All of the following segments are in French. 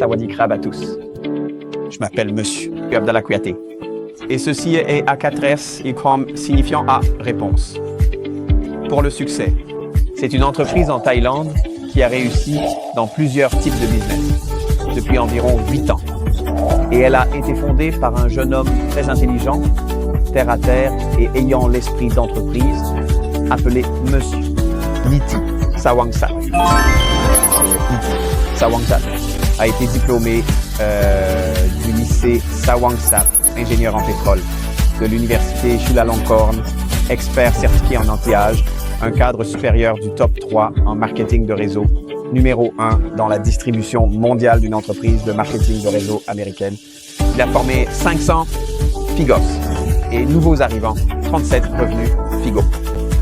Sawadee Krab à tous. Je m'appelle Monsieur Abdallah Kouyaté. Et ceci est A4S, ICROM signifiant A, réponse. Pour le succès, c'est une entreprise en Thaïlande qui a réussi dans plusieurs types de business depuis environ 8 ans. Et elle a été fondée par un jeune homme très intelligent, terre à terre et ayant l'esprit d'entreprise, appelé Monsieur Niti Sawangsat. Sawangsat a été diplômé du lycée Sawangsat, ingénieur en pétrole, de l'université Chulalongkorn, expert certifié en anti-âge, un cadre supérieur du top 3 en marketing de réseau, numéro 1 dans la distribution mondiale d'une entreprise de marketing de réseau américaine. Il a formé 500 Figos et nouveaux arrivants, 37 revenus Figo.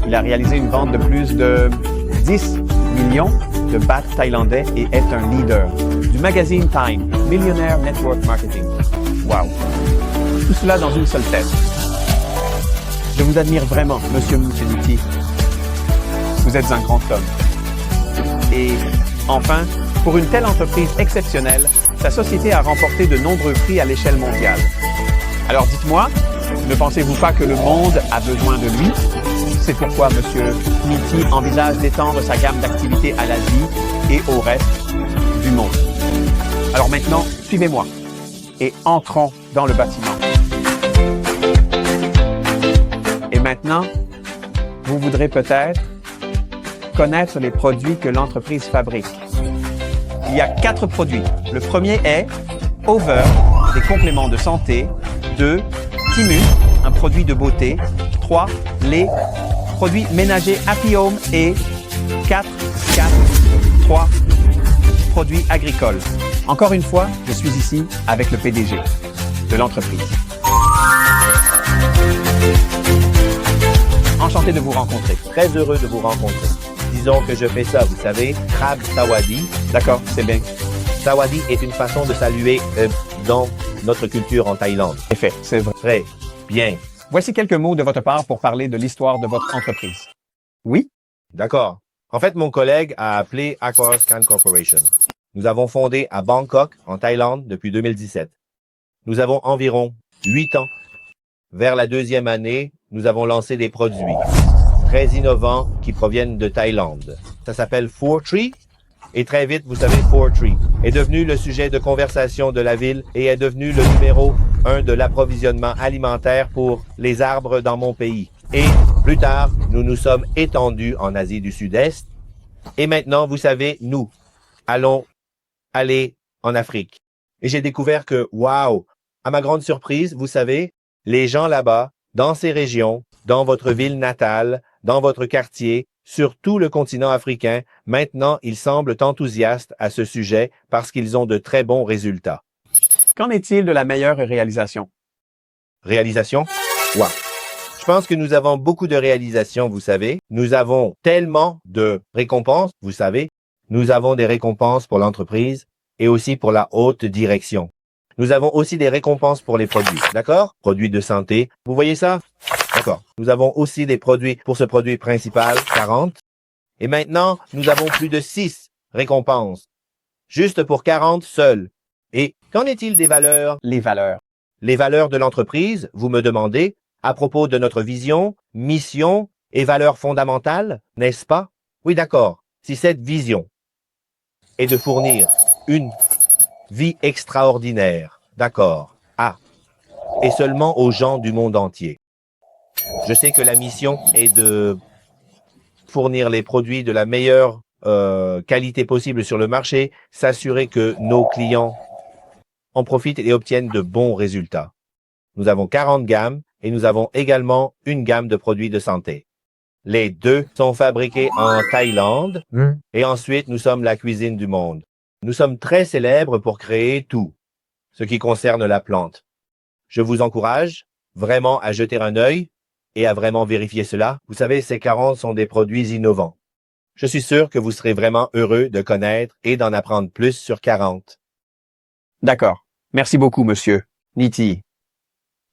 Il a réalisé une vente de plus de 10 millions de bahts thaïlandais et est un leader du magazine Time, Millionaire Network Marketing. Wow! Tout cela dans une seule tête. Je vous admire vraiment, Monsieur Niti. Vous êtes un grand homme. Et enfin, pour une telle entreprise exceptionnelle, sa société a remporté de nombreux prix à l'échelle mondiale. Alors dites-moi, ne pensez-vous pas que le monde a besoin de lui? C'est pourquoi Monsieur Niti envisage d'étendre sa gamme d'activités à l'Asie et au reste du monde. Alors maintenant, suivez-moi et entrons dans le bâtiment. Et maintenant, vous voudrez peut-être connaître les produits que l'entreprise fabrique. Il y a 4 produits. Le premier est Over, des compléments de santé. 2, Timus, un produit de beauté. 3, les produits ménagers Happy Home. Et 4, 3, produits agricoles. Encore une fois, je suis ici avec le PDG de l'entreprise. Enchanté de vous rencontrer. Très heureux de vous rencontrer. Disons que je fais ça, vous savez, Krab Sawadee. D'accord, c'est bien. Sawadee est une façon de saluer dans notre culture en Thaïlande. Effet, c'est vrai. Très bien. Voici quelques mots de votre part pour parler de l'histoire de votre entreprise. Oui? D'accord. En fait, mon collègue a appelé Accor Scan Corporation. Nous avons fondé à Bangkok, en Thaïlande, depuis 2017. Nous avons environ 8 ans. Vers la 2e année, nous avons lancé des produits très innovants qui proviennent de Thaïlande. Ça s'appelle 4Tree. Et très vite, vous savez, 4Tree est devenu le sujet de conversation de la ville et est devenu le numéro 1 de l'approvisionnement alimentaire pour les arbres dans mon pays. Et plus tard, nous nous sommes étendus en Asie du Sud-Est. Et maintenant, vous savez, nous allons aller en Afrique. Et j'ai découvert que, waouh, à ma grande surprise, vous savez, les gens là-bas, dans ces régions, dans votre ville natale, dans votre quartier, sur tout le continent africain, maintenant, ils semblent enthousiastes à ce sujet parce qu'ils ont de très bons résultats. Qu'en est-il de la meilleure réalisation? Réalisation? Wow. Je pense que nous avons beaucoup de réalisations, vous savez. Nous avons tellement de récompenses, vous savez. Nous avons des récompenses pour l'entreprise et aussi pour la haute direction. Nous avons aussi des récompenses pour les produits, d'accord? Produits de santé. Vous voyez ça? D'accord. Nous avons aussi des produits pour ce produit principal, 40. Et maintenant, nous avons plus de 6 récompenses. Juste pour 40 seuls. Et qu'en est-il des valeurs? Les valeurs. Les valeurs de l'entreprise, vous me demandez, à propos de notre vision, mission et valeurs fondamentales, n'est-ce pas? Oui, d'accord. Si cette vision est de fournir une vie extraordinaire, d'accord, et seulement aux gens du monde entier. Je sais que la mission est de fournir les produits de la meilleure qualité possible sur le marché, s'assurer que nos clients en profitent et obtiennent de bons résultats. Nous avons 40 gammes et nous avons également une gamme de produits de santé. Les 2 sont fabriqués en Thaïlande et ensuite nous sommes la cuisine du monde. Nous sommes très célèbres pour créer tout, ce qui concerne la plante. Je vous encourage vraiment à jeter un œil et à vraiment vérifier cela. Vous savez, ces 40 sont des produits innovants. Je suis sûr que vous serez vraiment heureux de connaître et d'en apprendre plus sur 40. D'accord. Merci beaucoup, Monsieur Niti.